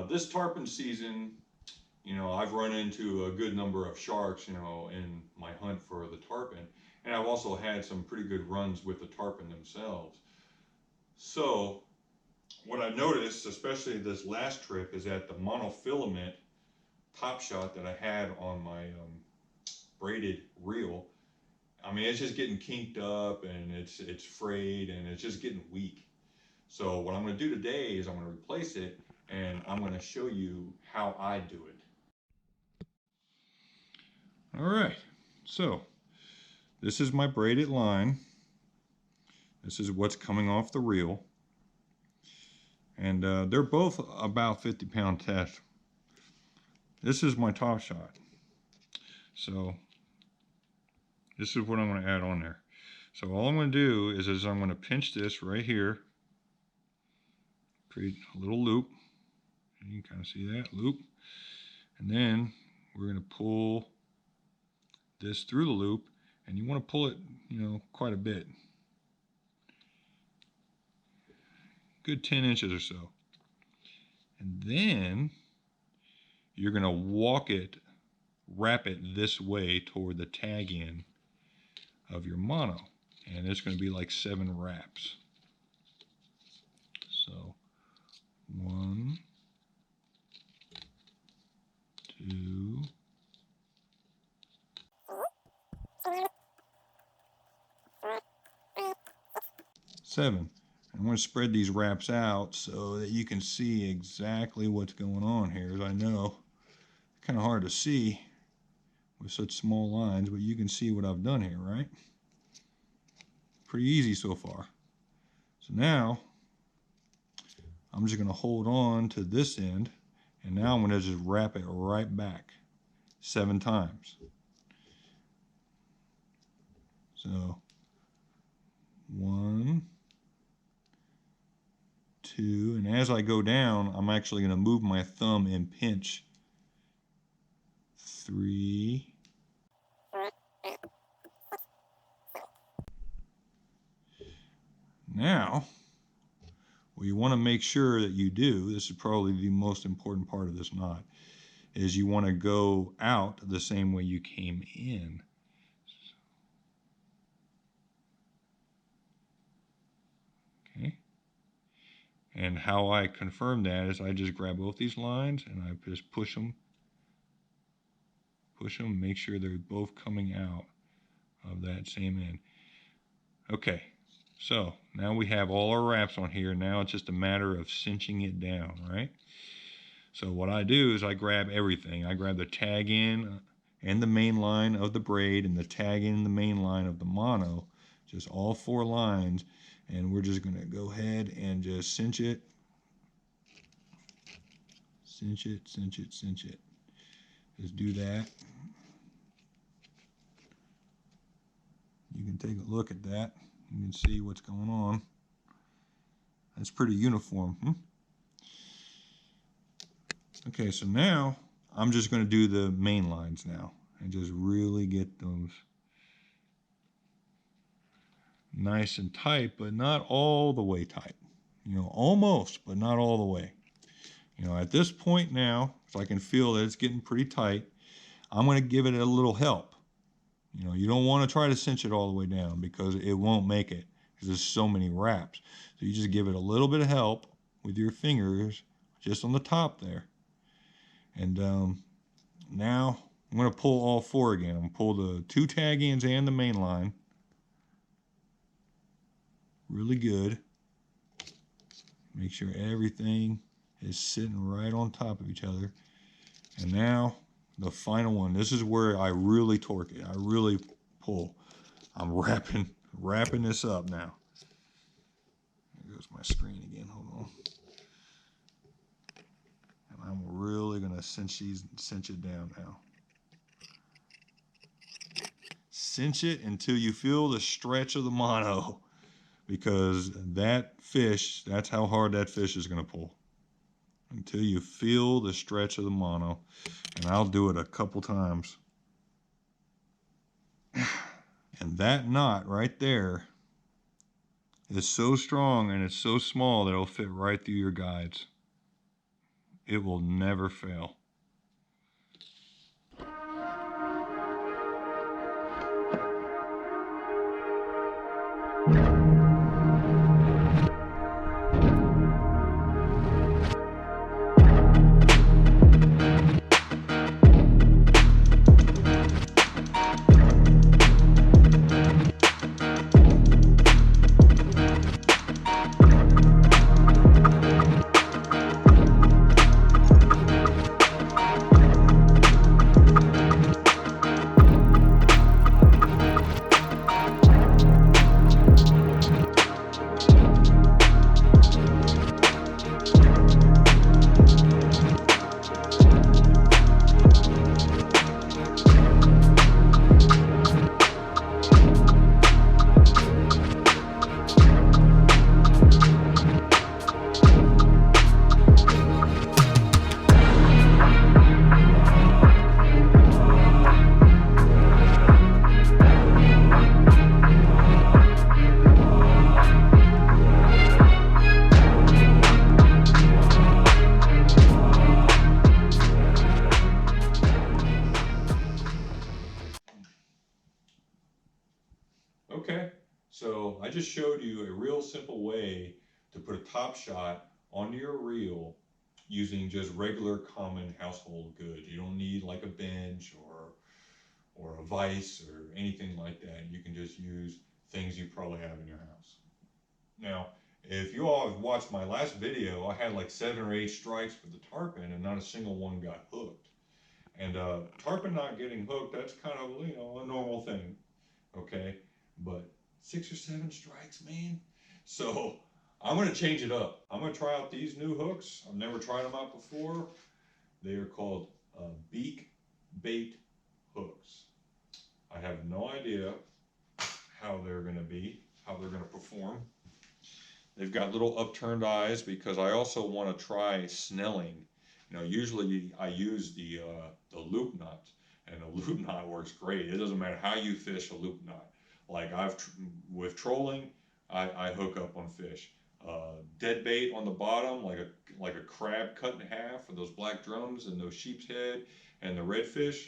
This tarpon season, I've run into a good number of sharks, in my hunt for the tarpon. And I've also had some pretty good runs with the tarpon themselves. So what I've noticed, especially this last trip, is that the monofilament top shot that I had on my braided reel, I mean, it's just getting kinked up and it's frayed and it's just getting weak. So what I'm going to do today is I'm going to replace it and I'm going to show you how I do it. All right, so this is my braided line. This is what's coming off the reel. And they're both about 50-pound test. This is my top shot. So this is what I'm going to add on there. So all I'm going to do is I'm going to pinch this right here, create a little loop. And you can kind of see that loop. And then we're going to pull this through the loop, and you want to pull it, quite a bit. Good 10 inches or so. And then you're going to wrap it this way toward the tag end of your mono. And it's going to be like 7 wraps. So 1, 2, 7. I'm going to spread these wraps out so that you can see exactly what's going on here. As I know, it's kind of hard to see with such small lines, but you can see what I've done here, right? Pretty easy so far. So now, I'm just going to hold on to this end, and now I'm going to just wrap it right back 7 times. So, 1, 2, and as I go down, I'm actually going to move my thumb and pinch 3, now what you want to make sure that you do, this is probably the most important part of this knot, is you want to go out the same way you came in. Okay. And how I confirm that is I just grab both these lines and I just push them, make sure they're both coming out of that same end. Okay, so now we have all our wraps on here. Now it's just a matter of cinching it down, right? So what I do is I grab everything. I grab the tag end and the main line of the braid and the tag end and the main line of the mono, just all 4 lines. And we're just going to go ahead and just cinch it. Cinch it, cinch it, cinch it. Just do that. You can take a look at that. You can see what's going on. That's pretty uniform. Okay, so now I'm just going to do the main lines now and just really get those nice and tight, but not all the way tight. Almost, but not all the way. At this point now, if I can feel that it's getting pretty tight, I'm going to give it a little help. You don't want to try to cinch it all the way down because it won't make it because there's so many wraps. So you just give it a little bit of help with your fingers just on the top there. And now I'm going to pull all 4 again. I'm going to pull the 2 tag ends and the main line. Really good. Make sure everything is sitting right on top of each other. And now the final one. This is where I really torque it. I really pull. I'm wrapping this up now. There goes my screen again. Hold on. And I'm really going to cinch it down now. Cinch it until you feel the stretch of the mono. Because that fish, that's how hard that fish is going to pull. Until you feel the stretch of the mono. And I'll do it a couple times. And that knot right there is so strong and it's so small that it'll fit right through your guides. It will never fail. Okay, so I just showed you a real simple way to put a top shot onto your reel using just regular common household goods. You don't need like a bench or a vise or anything like that. You can just use things you probably have in your house. Now, if you all have watched my last video, I had like 7 or 8 strikes with the tarpon and not a single one got hooked. And tarpon not getting hooked, that's kind of, you know, a normal thing, okay? But 6 or 7 strikes, man. So I'm gonna change it up. I'm gonna try out these new hooks. I've never tried them out before. They are called beak bait hooks. I have no idea how they're gonna be, how they're gonna perform. They've got little upturned eyes because I also want to try snelling. You know, usually I use the loop knot, and a loop knot works great. It doesn't matter how you fish a loop knot. Like with trolling, I hook up on fish. Dead bait on the bottom, like a crab cut in half, or those black drums and those sheep's head and the redfish.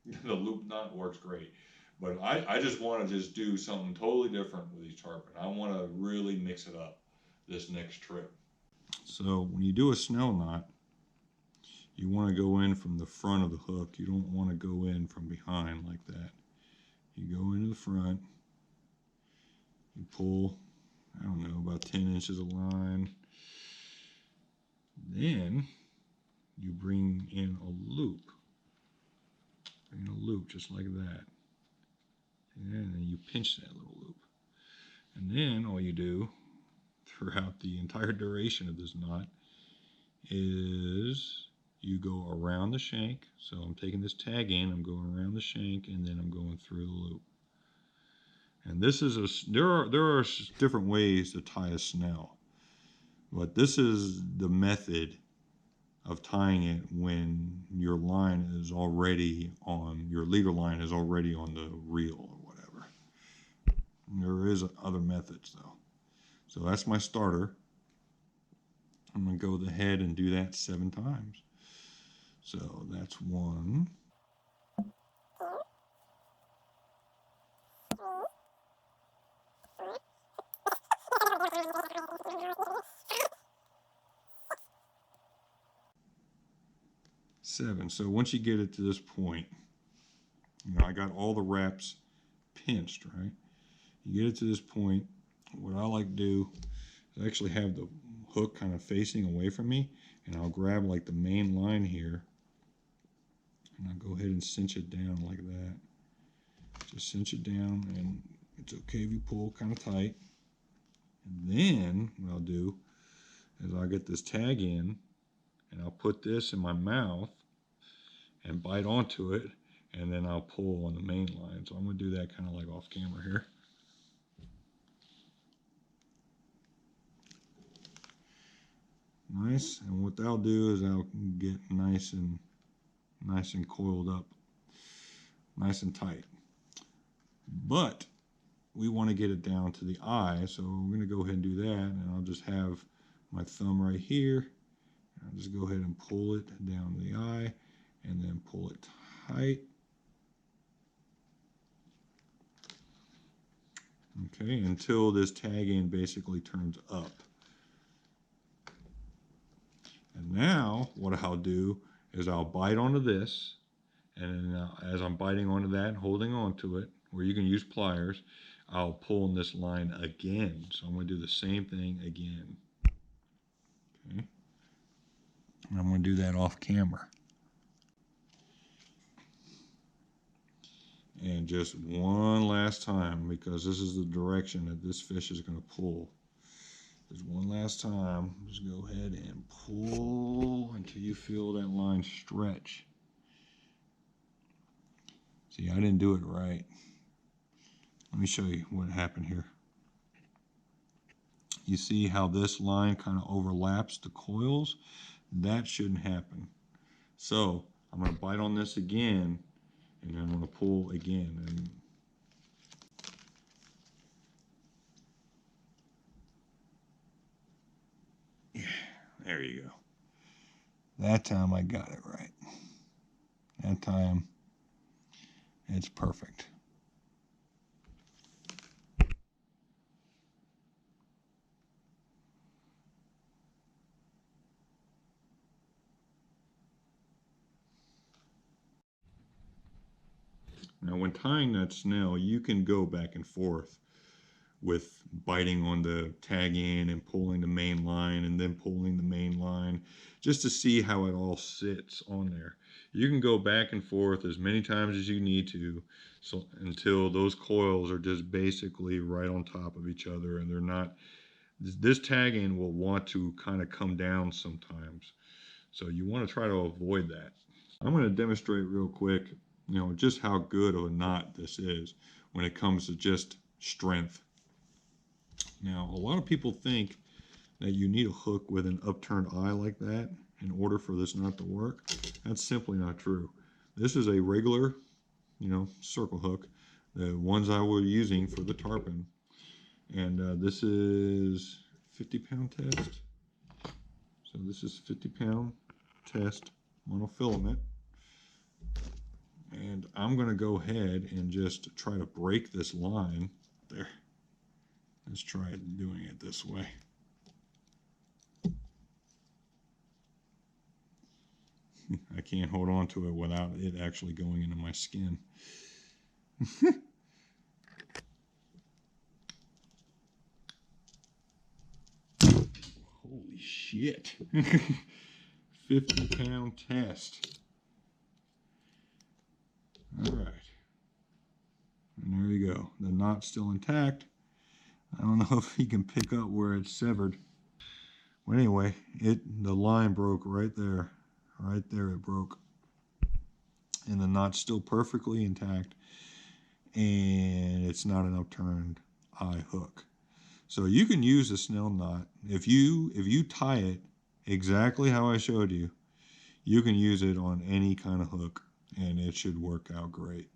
The loop knot works great. But I just want to just do something totally different with these tarpon. I want to really mix it up this next trip. So when you do a snell knot, you want to go in from the front of the hook. You don't want to go in from behind like that. You go into the front, you pull, I don't know, about 10 inches of line. Then you bring in a loop. Bring in a loop just like that. And then you pinch that little loop. And then all you do throughout the entire duration of this knot is you go around the shank. So I'm taking this tag in, I'm going around the shank, and then I'm going through the loop. And this is there are different ways to tie a snell, but this is the method of tying it when your line is already on, your leader line is already on the reel or whatever. There is other methods though. So that's my starter. I'm going to go ahead and do that 7 times. So that's 1, 7. So once you get it to this point, you know, I got all the wraps pinched, right? You get it to this point, what I like to do is actually have the hook kind of facing away from me, and I'll grab like the main line here, and I'll go ahead and cinch it down like that. Just cinch it down, and it's okay if you pull kind of tight. And then what I'll do is I'll get this tag in, and I'll put this in my mouth and bite onto it, and then I'll pull on the main line. So I'm going to do that kind of like off camera here. Nice, and what that'll do is I'll get nice and coiled up, nice and tight. But we want to get it down to the eye, so we're going to go ahead and do that, and I'll just have my thumb right here, I'll just go ahead and pull it down the eye and then pull it tight. Okay, until this tag end basically turns up. And now what I'll do is I'll bite onto this, and then as I'm biting onto that and holding onto it, or you can use pliers, I'll pull in this line again. So I'm going to do the same thing again. Okay. And I'm going to do that off camera. And just one last time, because this is the direction that this fish is going to pull. Just one last time, just go ahead and pull until you feel that line stretch. See, I didn't do it right. Let me show you what happened here. You see how this line kind of overlaps the coils? That shouldn't happen. So I'm going to bite on this again, and then I'm going to pull again. And yeah, there you go. That time I got it right. That time it's perfect. Now when tying that snell, you can go back and forth with biting on the tag end and pulling the main line and then pulling the main line just to see how it all sits on there. You can go back and forth as many times as you need to, so until those coils are just basically right on top of each other, and they're not, this tag end will want to kind of come down sometimes. So you want to try to avoid that. I'm going to demonstrate real quick, just how good of a knot this is when it comes to just strength. Now, a lot of people think that you need a hook with an upturned eye like that in order for this knot to work. That's simply not true. This is a regular, circle hook, the ones I was using for the tarpon. And this is 50-pound test. So this is 50-pound test monofilament. And I'm going to go ahead and just try to break this line there. Let's try doing it this way. I can't hold on to it without it actually going into my skin. Holy shit. 50-pound test. All right. And there you go. The knot's still intact. I don't know if you can pick up where it's severed. Well, anyway, the line broke right there. Right there it broke. And the knot's still perfectly intact. And it's not an upturned eye hook. So you can use a snell knot. If you tie it exactly how I showed you, you can use it on any kind of hook, and it should work out great.